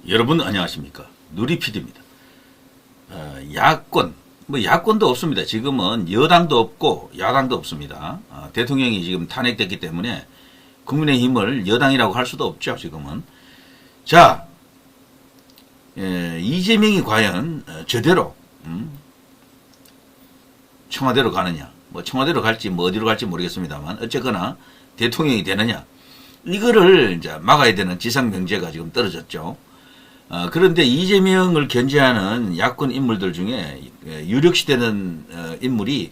여러분 안녕하십니까? 누리PD입니다. 야권, 야권도 없습니다. 지금은 여당도 없고 야당도 없습니다. 대통령이 지금 탄핵됐기 때문에 국민의힘을 여당이라고 할 수도 없죠. 지금은. 자, 이재명이 과연 제대로 청와대로 가느냐, 청와대로 갈지 어디로 갈지 모르겠습니다만 어쨌거나 대통령이 되느냐, 이거를 이제 막아야 되는 지상명제가 지금 떨어졌죠. 그런데 이재명을 견제하는 야권 인물들 중에 유력시되는 인물이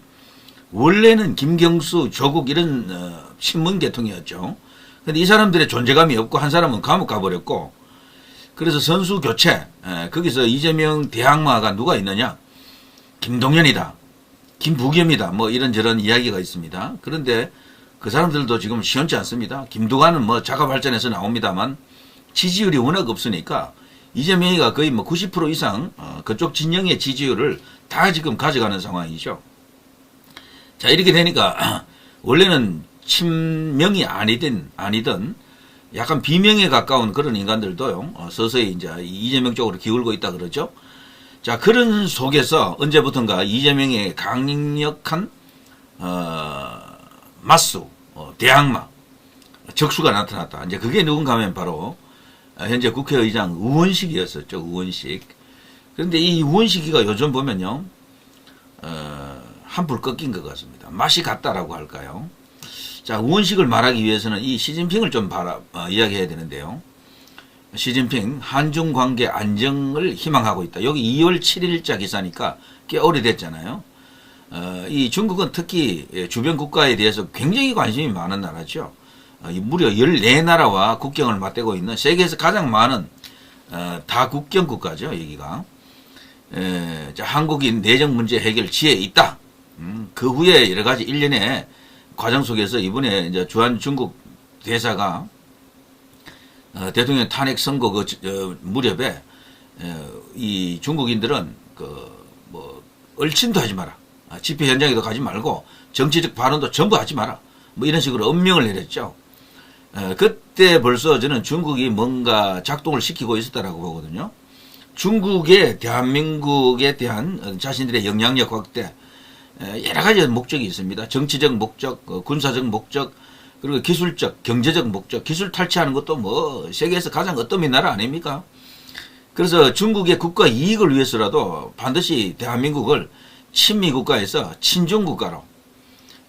원래는 김경수, 조국 이런 신문 계통이었죠. 근데 이 사람들의 존재감이 없고 한 사람은 감옥 가버렸고, 그래서 선수 교체, 거기서 이재명 대항마가 누가 있느냐? 김동연이다, 김부겸이다, 이런저런 이야기가 있습니다. 그런데 그 사람들도 지금 시원치 않습니다. 김두관은 자가 발전해서 나옵니다만 지지율이 워낙 없으니까 이재명이가 거의 90% 이상 그쪽 진영의 지지율을 다 지금 가져가는 상황이죠. 자, 이렇게 되니까 원래는 친명이 아니든 약간 비명에 가까운 그런 인간들도요, 서서히 이제 이재명 쪽으로 기울고 있다 그러죠. 자, 그런 속에서 언제부턴가 이재명의 강력한 맞수, 대항마, 적수가 나타났다. 이제 그게 누군가 하면 바로 현재 국회의장 우원식이었었죠. 우원식. 그런데 이 우원식이가 요즘 보면요, 한풀 꺾인 것 같습니다. 맛이 갔다라고 할까요? 자, 우원식을 말하기 위해서는 이 시진핑을 좀 이야기해야 되는데요. 시진핑 한중 관계 안정을 희망하고 있다. 여기 2월 7일자 기사니까 꽤 오래됐잖아요. 이 중국은 특히 주변 국가에 대해서 굉장히 관심이 많은 나라죠. 무려 14나라와 국경을 맞대고 있는 세계에서 가장 많은 다국경 국가죠. 여기가. 자, 한국인 내정 문제 해결 지혜에 있다. 그 후에 여러 가지 일련의 과정 속에서 이번에 이제 주한 중국 대사가 대통령 탄핵 선고 무렵에 이 중국인들은 얼씬도 하지 마라, 집회 현장에도 가지 말고 정치적 발언도 전부 하지 마라, 이런 식으로 엄명을 내렸죠. 그때 벌써 저는 중국이 뭔가 작동을 시키고 있었다라고 보거든요. 중국의 대한민국에 대한 자신들의 영향력 확대, 여러 가지 목적이 있습니다. 정치적 목적, 군사적 목적, 그리고 기술적, 경제적 목적, 기술 탈취하는 것도 세계에서 가장 어떤 나라 아닙니까? 그래서 중국의 국가 이익을 위해서라도 반드시 대한민국을 친미 국가에서 친중 국가로,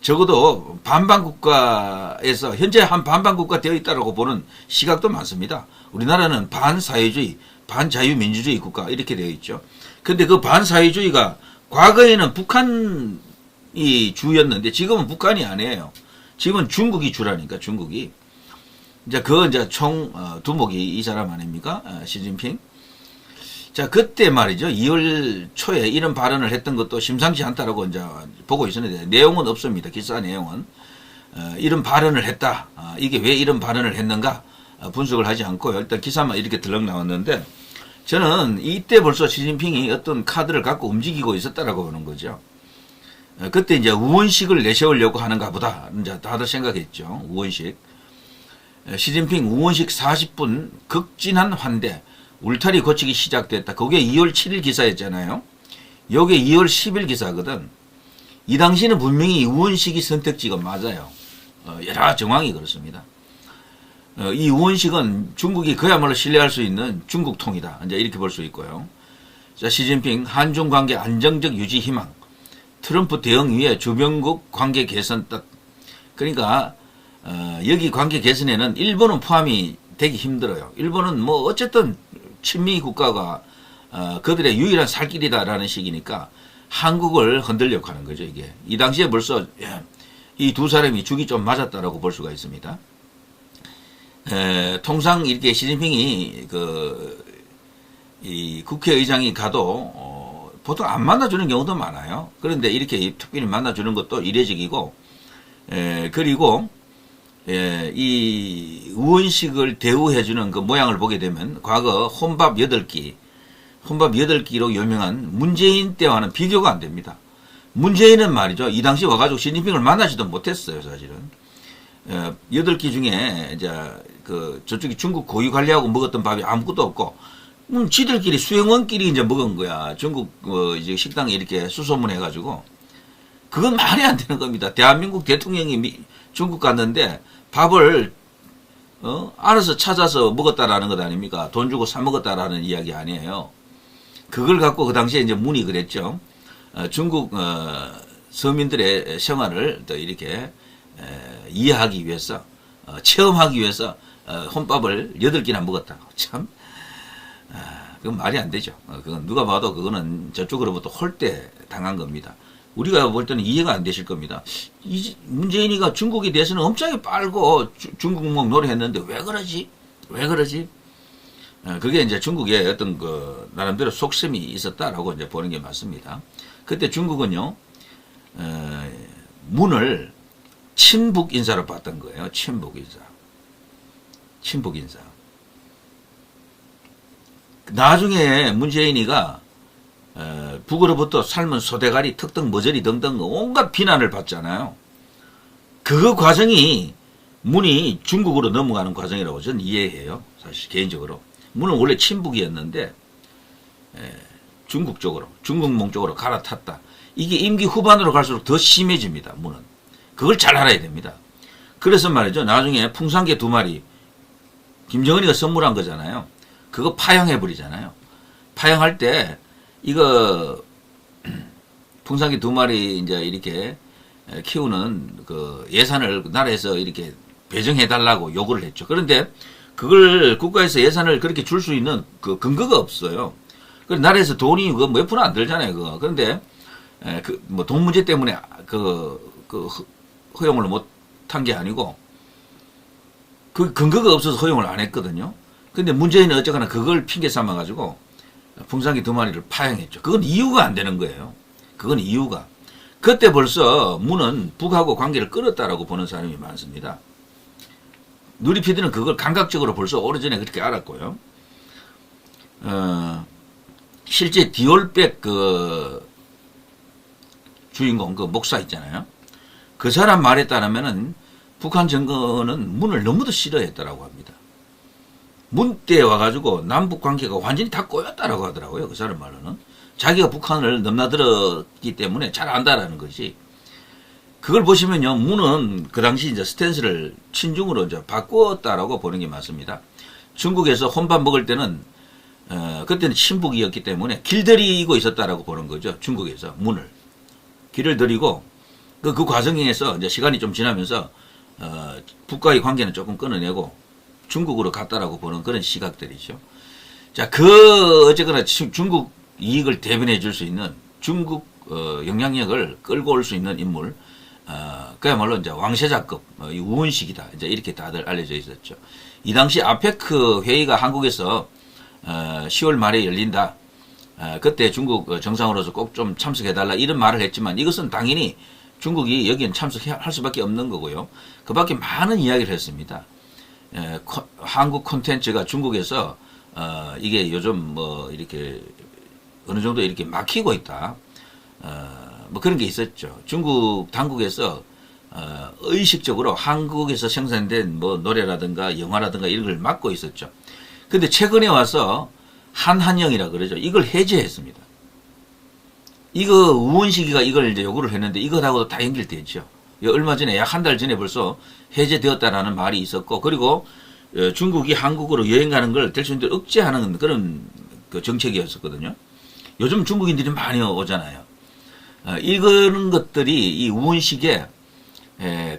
적어도 반반 국가에서 현재 한 반반 국가 되어 있다라고 보는 시각도 많습니다. 우리나라는 반사회주의, 반자유민주주의 국가 이렇게 되어 있죠. 근데 그 반사회주의가 과거에는 북한이 주였는데 지금은 북한이 아니에요. 지금은 중국이 주라니까, 중국이. 이제 총 두목이 이 사람 아닙니까? 시진핑. 자, 그때 말이죠. 2월 초에 이런 발언을 했던 것도 심상치 않다라고 이제 보고 있었는데, 내용은 없습니다. 기사 내용은. 이런 발언을 했다. 이게 왜 이런 발언을 했는가? 분석을 하지 않고요. 일단 기사만 이렇게 들럭 나왔는데, 저는 이때 벌써 시진핑이 어떤 카드를 갖고 움직이고 있었다라고 보는 거죠. 그때 이제 우원식을 내세우려고 하는가 보다. 이제 다들 생각했죠. 우원식. 시진핑 우원식 40분 극진한 환대. 울타리 고치기 시작됐다. 그게 2월 7일 기사였잖아요. 요게 2월 10일 기사거든. 이 당시는 분명히 우원식이 선택지가 맞아요. 여러 정황이 그렇습니다. 이 우원식은 중국이 그야말로 신뢰할 수 있는 중국통이다. 이제 이렇게 볼 수 있고요. 자, 시진핑 한중 관계 안정적 유지 희망. 트럼프 대응 위에 주변국 관계 개선 뜻. 그러니까 여기 관계 개선에는 일본은 포함이 되기 힘들어요. 일본은 어쨌든 친미 국가가 그들의 유일한 살 길이다라는 식이니까 한국을 흔들려고 하는 거죠. 이게 이 당시에 벌써 이 두 사람이 죽이 좀 맞았다라고 볼 수가 있습니다. 통상 이렇게 시진핑이 이 국회의장이 가도 보통 안 만나주는 경우도 많아요. 그런데 이렇게 특별히 만나주는 것도 이례적이고, 그리고 이 우원식을 대우해주는 그 모양을 보게 되면 과거 혼밥 8끼로 유명한 문재인 때와는 비교가 안 됩니다. 문재인은 말이죠, 이 당시 와가지고 시진핑을 만나지도 못했어요, 사실은. 8끼 중에 이제 저쪽이 중국 고위 관리하고 먹었던 밥이 아무것도 없고, 지들끼리 수행원끼리 이제 먹은 거야. 중국 이제 식당에 이렇게 수소문해가지고 그건 말이 안 되는 겁니다. 대한민국 대통령이 중국 갔는데 밥을 알아서 찾아서 먹었다라는 것 아닙니까? 돈 주고 사 먹었다라는 이야기 아니에요. 그걸 갖고 그 당시에 이제 문이 그랬죠. 중국 서민들의 생활을 또 이렇게 이해하기 위해서 체험하기 위해서 혼밥을 8끼나 먹었다고. 참 그건 말이 안 되죠. 그건 누가 봐도 그거는 저쪽으로부터 홀대 당한 겁니다. 우리가 볼 때는 이해가 안 되실 겁니다. 문재인이가 중국에 대해서는 엄청나게 빨고 중국몽 노래했는데 왜 그러지? 왜 그러지? 그게 이제 중국의 어떤 그 나름대로 속셈이 있었다라고 이제 보는 게 맞습니다. 그때 중국은요, 문을 친북 인사로 봤던 거예요. 친북 인사. 친북 인사. 나중에 문재인이가 북으로부터 삶은 소대가리, 특등, 머저리 등등 온갖 비난을 받잖아요. 그 과정이 문이 중국으로 넘어가는 과정이라고 저는 이해해요. 사실 개인적으로. 문은 원래 친북이었는데 중국 쪽으로, 중국몽 쪽으로 갈아탔다. 이게 임기 후반으로 갈수록 더 심해집니다. 문은. 그걸 잘 알아야 됩니다. 그래서 말이죠. 나중에 풍산개 2마리 김정은이가 선물한 거잖아요. 그거 파양해버리잖아요. 파양할 때 이거 풍산개 2마리 이제 이렇게 키우는 그 예산을 나라에서 이렇게 배정해달라고 요구를 했죠. 그런데 그걸 국가에서 예산을 그렇게 줄 수 있는 그 근거가 없어요. 그 나라에서 돈이 그 몇 푼 안 들잖아요. 그거. 그런데 그 뭐 돈 문제 때문에 허용을 못 한 게 아니고 그 근거가 없어서 허용을 안 했거든요. 근데 문재인은 어쨌거나 그걸 핑계 삼아 가지고 풍산개 2마리를 파양했죠. 그건 이유가 안 되는 거예요. 그건 이유가. 그때 벌써 문은 북하고 관계를 끊었다라고 보는 사람이 많습니다. 누리 PD는 그걸 감각적으로 벌써 오래전에 그렇게 알았고요. 실제 디올백 그 주인공 그 목사 있잖아요. 그 사람 말에 따르면은 북한 정권은 문을 너무도 싫어했다라고 합니다. 문 때 와가지고 남북 관계가 완전히 다 꼬였다라고 하더라고요. 그 사람 말로는. 자기가 북한을 넘나들었기 때문에 잘 안다라는 것이. 그걸 보시면요. 문은 그 당시 이제 스탠스를 친중으로 이제 바꾸었다라고 보는 게 맞습니다. 중국에서 혼밥 먹을 때는, 그때는 친북이었기 때문에 길들이고 있었다라고 보는 거죠. 중국에서 문을. 길을 들이고, 그 과정에서 이제 시간이 좀 지나면서, 북과의 관계는 조금 끊어내고 중국으로 갔다라고 보는 그런 시각들이죠. 자, 어쨌거나 중국 이익을 대변해 줄 수 있는 중국, 영향력을 끌고 올 수 있는 인물, 그야말로 이제 왕세자급, 우원식이다. 이제 이렇게 다들 알려져 있었죠. 이 당시 아페크 회의가 한국에서, 10월 말에 열린다. 그때 중국 정상으로서 꼭 좀 참석해달라. 이런 말을 했지만 이것은 당연히 중국이 여기는 참석할 수밖에 없는 거고요. 그 밖에 많은 이야기를 했습니다. 한국 콘텐츠가 중국에서, 이게 요즘 뭐 이렇게 어느 정도 이렇게 막히고 있다. 뭐 그런 게 있었죠. 중국 당국에서 의식적으로 한국에서 생산된 뭐 노래라든가 영화라든가 이런 걸 막고 있었죠. 근데 최근에 와서 한한령이라 그러죠. 이걸 해제했습니다. 이거 우원식이가 이걸 이제 요구를 했는데 이것하고도 다 연결되죠. 얼마 전에 약 한 달 전에 벌써 해제되었다라는 말이 있었고, 그리고 중국이 한국으로 여행 가는 걸 될 수 있는 대로 억제하는 그런 그 정책이었었거든요. 요즘 중국인들이 많이 오잖아요. 이런 것들이 이 우원식에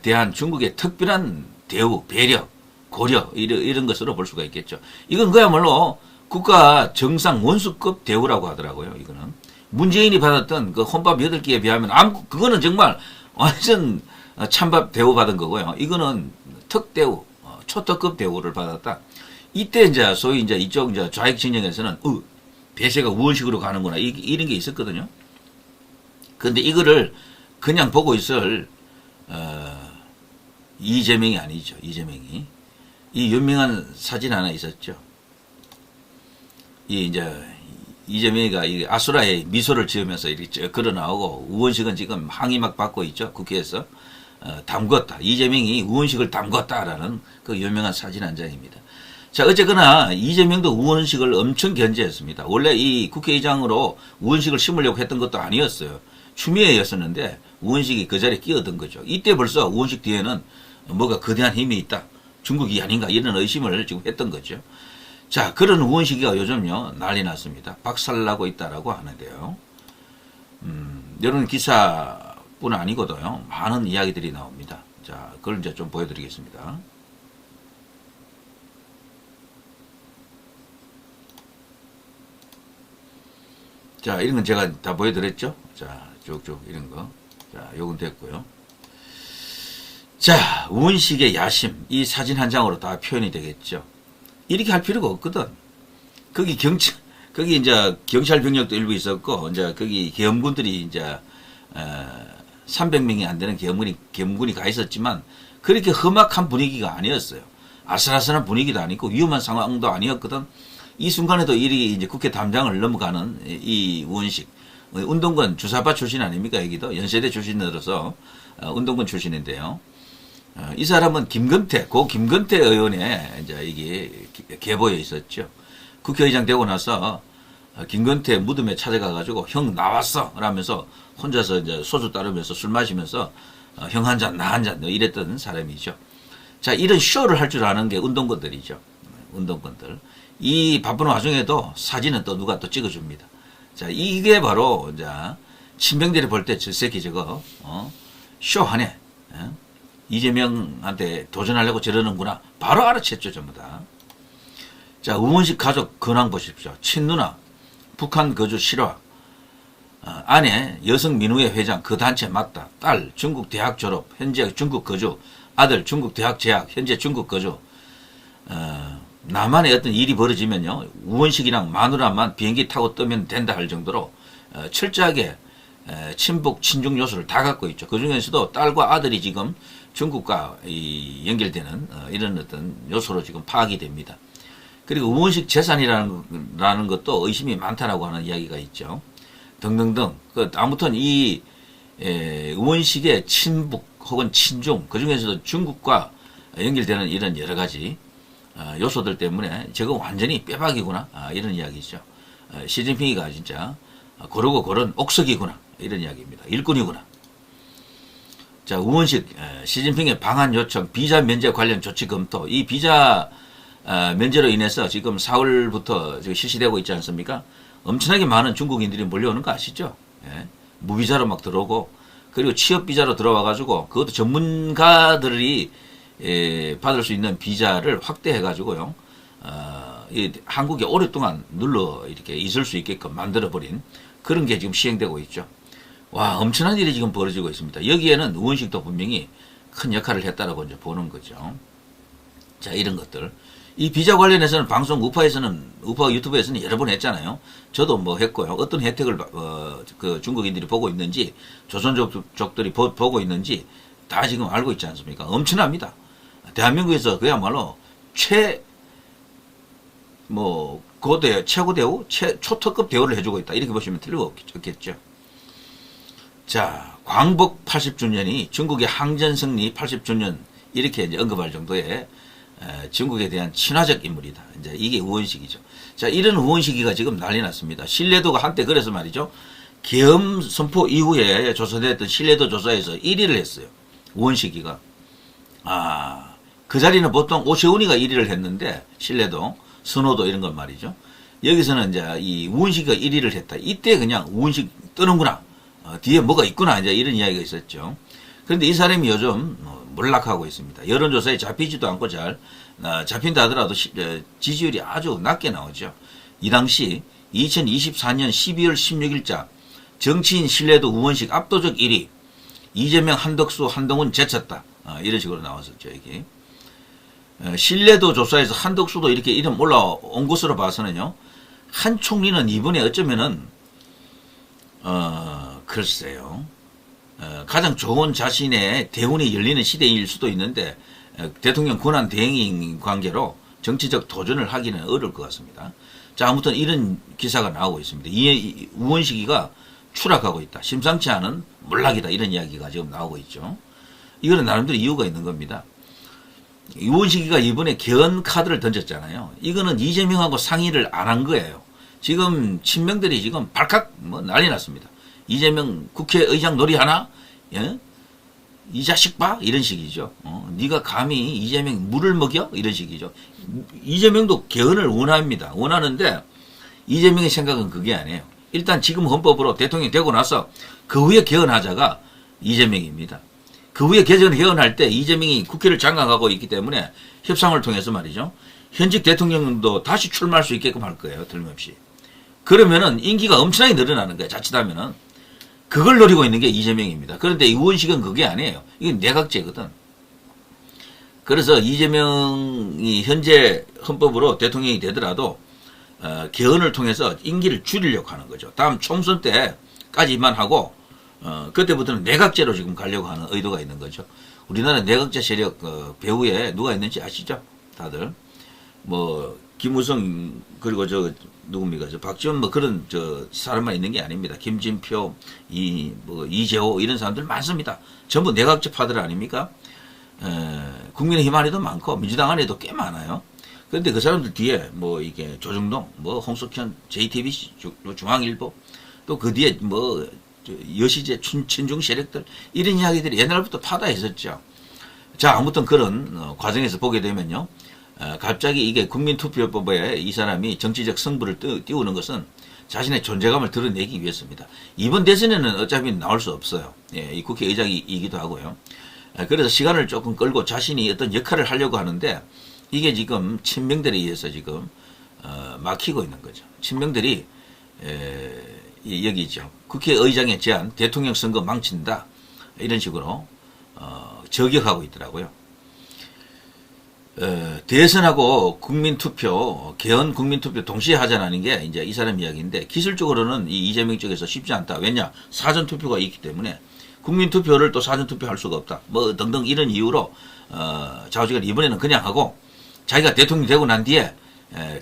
대한 중국의 특별한 대우, 배려, 고려 이런 것으로 볼 수가 있겠죠. 이건 그야말로 국가 정상 원수급 대우라고 하더라고요. 이거는 문재인이 받았던 그 혼밥 8끼에 비하면 그거는 정말 완전 찬밥 대우 받은 거고요. 이거는 특대우, 초특급 대우를 받았다. 이때 이제 소위 이제 이쪽 이제 좌익 진영에서는 배세가 우원식으로 가는구나 이런 게 있었거든요. 그런데 이거를 그냥 보고 있을 이재명이 아니죠. 이재명이 이 유명한 사진 하나 있었죠. 이재명이가 이 아수라에 미소를 지으면서 이렇게 걸어 나오고 우원식은 지금 항의 막 받고 있죠. 국회에서 담궜다. 이재명이 우원식을 담궜다라는 그 유명한 사진 한 장입니다. 자, 어쨌거나 이재명도 우원식을 엄청 견제했습니다. 원래 이 국회의장으로 우원식을 심으려고 했던 것도 아니었어요. 추미애였었는데 우원식이 그 자리에 끼어든 거죠. 이때 벌써 우원식 뒤에는 뭐가 거대한 힘이 있다. 중국이 아닌가 이런 의심을 지금 했던 거죠. 자, 그런 우원식이가 요즘요 난리 났습니다. 박살나고 있다라고 하는데요. 이런 기사뿐 아니고도요 많은 이야기들이 나옵니다. 자, 그걸 이제 좀 보여드리겠습니다. 자, 이런 건 제가 다 보여드렸죠? 자, 쭉쭉 이런 거. 자, 요건 됐고요. 자, 우원식의 야심. 이 사진 한 장으로 다 표현이 되겠죠. 이렇게 할 필요가 없거든. 거기 거기 이제 경찰 병력도 일부 있었고, 이제 거기 계엄군들이 이제, 300명이 안 되는 계엄군이 가 있었지만, 그렇게 험악한 분위기가 아니었어요. 아슬아슬한 분위기도 아니고, 위험한 상황도 아니었거든. 이 순간에도 이리 이제 국회 담장을 넘어가는 이 우원식. 운동권 주사파 출신 아닙니까? 여기도 연세대 출신으로서 운동권 출신인데요. 이 사람은 고 김건태 의원의 이제 이게 계보에 있었죠. 국회의장 되고 나서 김건태 무덤에 찾아가가지고 형 나왔어! 라면서 혼자서 이제 소주 따르면서 술 마시면서 형 한 잔, 나 한 잔 이랬던 사람이죠. 자, 이런 쇼를 할 줄 아는 게 운동권들이죠. 운동권들. 이 바쁜 와중에도 사진은 또 누가 또 찍어줍니다. 자, 이게 바로, 이제, 친병들이 볼 때 저 새끼 저거, 쇼하네. 이재명한테 도전하려고 저러는구나. 바로 알아챘죠, 전부 다. 자, 우원식 가족 근황 보십시오. 친누나, 북한 거주 실화, 아내, 여성 민우회 회장 그 단체 맞다. 딸, 중국 대학 졸업, 현재 중국 거주, 아들, 중국 대학 재학, 현재 중국 거주, 남한에 어떤 일이 벌어지면요, 우원식이랑 마누라만 비행기 타고 뜨면 된다 할 정도로 철저하게 친북, 친중 요소를 다 갖고 있죠. 그 중에서도 딸과 아들이 지금 중국과 연결되는 이런 어떤 요소로 지금 파악이 됩니다. 그리고 우원식 재산이라는 것도 의심이 많다라고 하는 이야기가 있죠. 등등등. 아무튼 이 우원식의 친북 혹은 친중, 그 중에서도 중국과 연결되는 이런 여러 가지 요소들 때문에 저거 완전히 빼박이구나 이런 이야기죠. 시진핑이가 진짜 고르고 고른 옥석이구나 이런 이야기입니다. 일꾼이구나. 자, 우원식 시진핑의 방한 요청 비자 면제 관련 조치 검토. 이 비자 면제로 인해서 지금 4월부터 지금 실시되고 있지 않습니까? 엄청나게 많은 중국인들이 몰려오는 거 아시죠? 예. 무비자로 막 들어오고 그리고 취업 비자로 들어와 가지고 그것도 전문가들이 받을 수 있는 비자를 확대해 가지고요. 한국에 오랫동안 이렇게 있을 수 있게끔 만들어 버린 그런 게 지금 시행되고 있죠. 와, 엄청난 일이 지금 벌어지고 있습니다. 여기에는 우원식도 분명히 큰 역할을 했다라고 이제 보는 거죠. 자, 이런 것들. 이 비자 관련해서는 방송 우파 유튜브에서는 여러 번 했잖아요. 저도 뭐 했고요. 어떤 혜택을 그 중국인들이 보고 있는지, 조선족들이 보고 있는지 다 지금 알고 있지 않습니까? 엄청납니다. 대한민국에서 그야말로 최고 대우, 초특급 대우를 해주고 있다. 이렇게 보시면 틀림없겠죠. 자, 광복 80주년이 중국의 항전 승리 80주년 이렇게 이제 언급할 정도의 중국에 대한 친화적 인물이다. 이제 이게 우원식이죠. 자, 이런 우원식이가 지금 난리 났습니다. 신뢰도가 한때 그래서 말이죠. 계엄 선포 이후에 조사됐던 신뢰도 조사에서 1위를 했어요. 우원식이가. 그 자리는 보통 오세훈이가 1위를 했는데, 신뢰도, 선호도 이런 건 말이죠. 여기서는 이제 이 우원식이가 1위를 했다. 이때 그냥 우원식 뜨는구나. 뒤에 뭐가 있구나. 이제 이런 이야기가 있었죠. 그런데 이 사람이 요즘 몰락하고 있습니다. 여론조사에 잡히지도 않고 잡힌다 하더라도 지지율이 아주 낮게 나오죠. 이 당시 2024년 12월 16일자 정치인 신뢰도 우원식 압도적 1위, 이재명, 한덕수, 한동훈 제쳤다. 이런 식으로 나왔었죠, 여기. 신뢰도 조사에서 한덕수도 이렇게 이름 올라온 것으로 봐서는요, 한 총리는 이번에 어쩌면은, 글쎄요. 가장 좋은 자신의 대운이 열리는 시대일 수도 있는데, 대통령 권한 대행인 관계로 정치적 도전을 하기는 어려울 것 같습니다. 자, 아무튼 이런 기사가 나오고 있습니다. 이 우원식이가 추락하고 있다. 심상치 않은 몰락이다. 이런 이야기가 지금 나오고 있죠. 이거는 나름대로 이유가 있는 겁니다. 우원식이가 이번에 개헌 카드를 던졌잖아요. 이거는 이재명하고 상의를 안 한 거예요. 지금 친명들이 지금 발칵 뭐 난리 났습니다. 이재명 국회의장 놀이하나? 예? 이 자식 봐? 이런 식이죠. 네가 감히 이재명 물을 먹여? 이런 식이죠. 이재명도 개헌을 원합니다. 원하는데 이재명의 생각은 그게 아니에요. 일단 지금 헌법으로 대통령이 되고 나서 그 후에 개헌하자가 이재명입니다. 그 후에 개헌할 때 이재명이 국회를 장악하고 있기 때문에 협상을 통해서 말이죠. 현직 대통령도 다시 출마할 수 있게끔 할 거예요. 틀림없이. 그러면은 임기가 엄청나게 늘어나는 거예요. 자칫하면은. 그걸 노리고 있는 게 이재명입니다. 그런데 우원식은 그게 아니에요. 이건 내각제거든. 그래서 이재명이 현재 헌법으로 대통령이 되더라도 개헌을 통해서 임기를 줄이려고 하는 거죠. 다음 총선 때까지만 하고 그때부터는 내각제로 지금 가려고 하는 의도가 있는 거죠. 우리나라 내각제 세력 배후에 누가 있는지 아시죠? 다들 뭐 김무성 그리고 누굽니까? 박지원 뭐 그런 사람만 있는 게 아닙니다. 김진표, 이재호 이런 사람들 많습니다. 전부 내각제 파들 아닙니까? 국민의힘 안에도 많고 민주당 안에도 꽤 많아요. 그런데 그 사람들 뒤에 뭐 이게 조중동, 뭐 홍석현, JTBC, 중앙일보 또 그 뒤에 뭐 여시제 친중 세력들 이런 이야기들이 옛날부터 파다했었죠. 자, 아무튼 그런 과정에서 보게 되면요. 갑자기 이게 국민투표법에 이 사람이 정치적 승부를 띄우는 것은 자신의 존재감을 드러내기 위해서입니다. 이번 대선에는 어차피 나올 수 없어요. 예, 이 국회의장이기도 하고요. 그래서 시간을 조금 끌고 자신이 어떤 역할을 하려고 하는데 이게 지금 친명들에 의해서 지금 막히고 있는 거죠. 친명들이 여기 있죠. 국회의장의 제안, 대통령 선거 망친다 이런 식으로 저격하고 있더라고요. 대선하고 국민투표, 개헌 국민투표 동시에 하자는 게 이제 이 사람 이야기인데 기술적으로는 이 이재명 쪽에서 쉽지 않다. 왜냐? 사전투표가 있기 때문에 국민투표를 또 사전투표할 수가 없다. 뭐 등등 이런 이유로 좌우지간 이번에는 그냥 하고 자기가 대통령이 되고 난 뒤에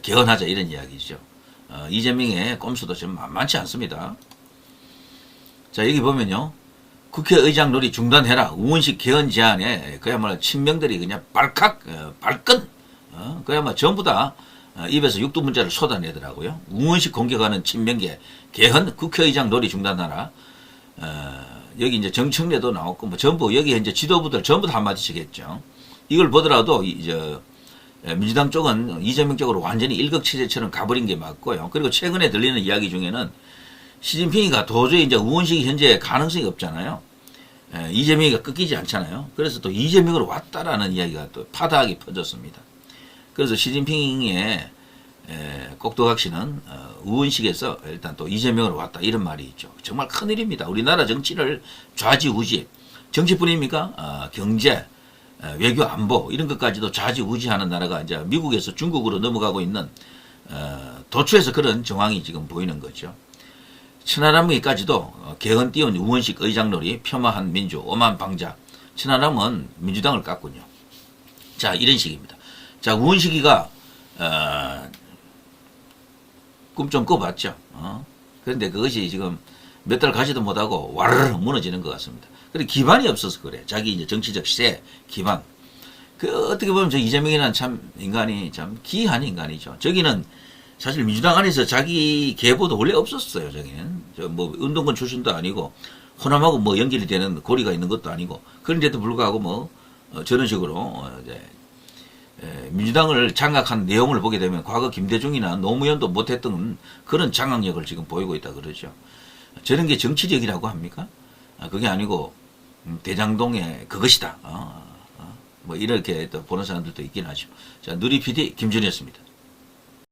개헌하자 이런 이야기죠. 이재명의 꼼수도 좀 만만치 않습니다. 자, 여기 보면요. 국회의장 놀이 중단해라. 우원식 개헌 제안에 그야말로 친명들이 그냥 발칵, 발끈, 그야말로 전부 다 입에서 육두문자를 쏟아내더라고요. 우원식 공격하는 친명계 개헌 국회의장 놀이 중단하라. 여기 이제 정청래도 나왔고, 뭐 전부 여기 이제 지도부들 전부 다 한마디씩 했죠. 이걸 보더라도 민주당 쪽은 이재명 쪽으로 완전히 일극체제처럼 가버린 게 맞고요. 그리고 최근에 들리는 이야기 중에는 시진핑이가 도저히 이제 우원식이 현재 가능성이 없잖아요. 이재명이가 꺾이지 않잖아요. 그래서 또 이재명으로 왔다라는 이야기가 또 파다하게 퍼졌습니다. 그래서 시진핑의 꼭두각시는 우원식에서 일단 또 이재명으로 왔다 이런 말이 있죠. 정말 큰일입니다. 우리나라 정치를 좌지우지, 정치뿐입니까? 경제, 외교 안보 이런 것까지도 좌지우지하는 나라가 이제 미국에서 중국으로 넘어가고 있는 도처에서 그런 정황이 지금 보이는 거죠. 천하람의까지도 개헌 띄운 우원식 의장놀이 폄하한 민주 오만 방자. 천하람은 민주당을 깠군요. 자, 이런 식입니다. 자, 우원식이가 꿈 좀 꿔봤죠. 그런데 그것이 지금 몇 달 가지도 못하고 와르르 무너지는 것 같습니다. 그래 기반이 없어서 그래. 자기 이제 정치적 세 기반. 그 어떻게 보면 저 이재명이라는 참 인간이 참 기이한 인간이죠. 저기는 사실 민주당 안에서 자기 계보도 원래 없었어요. 저기는 뭐 운동권 출신도 아니고 호남하고 뭐 연결이 되는 고리가 있는 것도 아니고 그런데도 불구하고 뭐 저런 식으로 이제 민주당을 장악한 내용을 보게 되면 과거 김대중이나 노무현도 못했던 그런 장악력을 지금 보이고 있다 그러죠. 저런 게 정치력이라고 합니까? 그게 아니고 대장동의 그것이다. 뭐 이렇게 또 보는 사람들도 있긴 하죠. 자, 누리 PD 김준이었습니다.